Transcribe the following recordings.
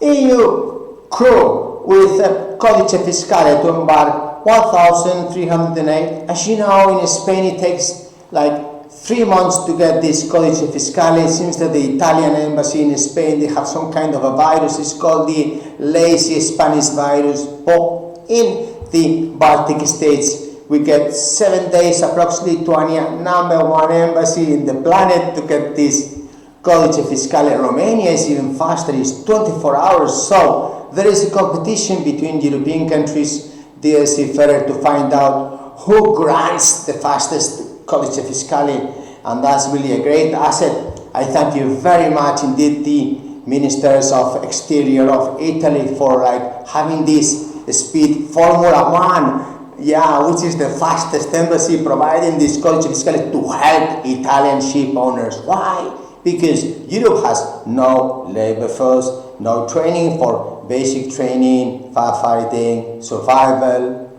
EU crew with Codice Fiscale to embark 1,308. As you know, in Spain it takes like 3 months to get this Codice Fiscale. It seems that the Italian embassy in Spain, they have some kind of a virus. It's called the lazy Spanish virus. But in the Baltic states, we get 7 days approximately to a number one embassy in the planet to get this Codice Fiscale. Romania is even faster, it's 24 hours. So there is a competition between European countries, DSC further, to find out who grants the fastest Codice Fiscale, and that's really a great asset. I thank you very much indeed, the Ministers of Exterior of Italy, for having this speed. Formula One, yeah, which is the fastest embassy providing this Codice Fiscale to help Italian ship owners. Why? Because Europe has no labor force, no training for basic training, firefighting, survival,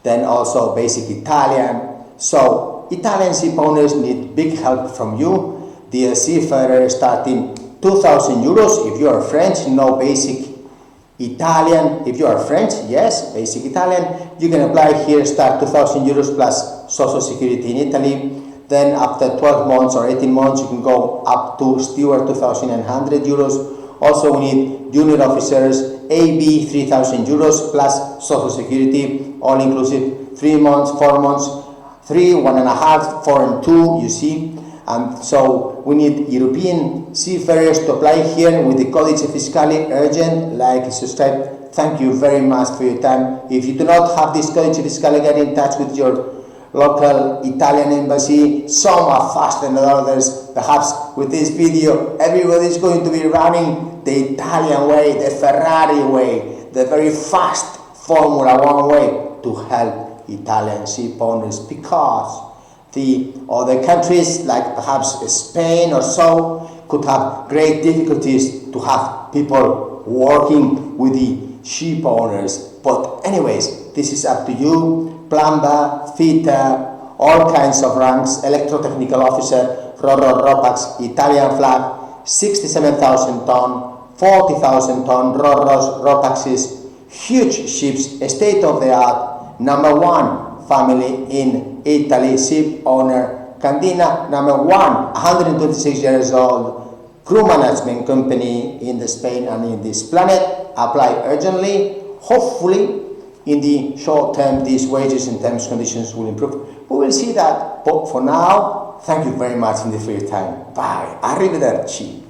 then also basic Italian. So Italian ship owners need big help from you. The seafarer starting 2,000 euros. If you are French, no basic Italian. If you are French, yes, basic Italian. You can apply here, start 2,000 euros plus Social Security in Italy. Then after 12 months or 18 months, you can go up to steward 2,100 euros. Also, we need junior officers, AB 3,000 euros plus Social Security, all inclusive, 3 months, 4 months, 3, 1.5, 4 and 2, you see. And so we need European seafarers to apply here with the Codice Fiscale urgent, like, subscribe. Thank you very much for your time. If you do not have this Codice Fiscale, get in touch with your local Italian embassy. Some are faster than others. Perhaps with this video, everybody is going to be running the Italian way, the Ferrari way, the very fast Formula One way to help Italian ship owners, because the other countries, like perhaps Spain or so, could have great difficulties to have people working with the ship owners. But anyways, this is up to you. Plumber, fitter, all kinds of ranks, electrotechnical officer, RoPax, Italian flag, 67,000 ton, 40,000 ton RoPaxes, huge ships, state-of-the-art, number one family in Italy, ship owner, Candina, number one, 126 years old, crew management company in the Spain and in this planet. Apply urgently. Hopefully, in the short term, these wages and terms conditions will improve. We will see that. But for now, thank you very much indeed for your time. Bye. Arrivederci.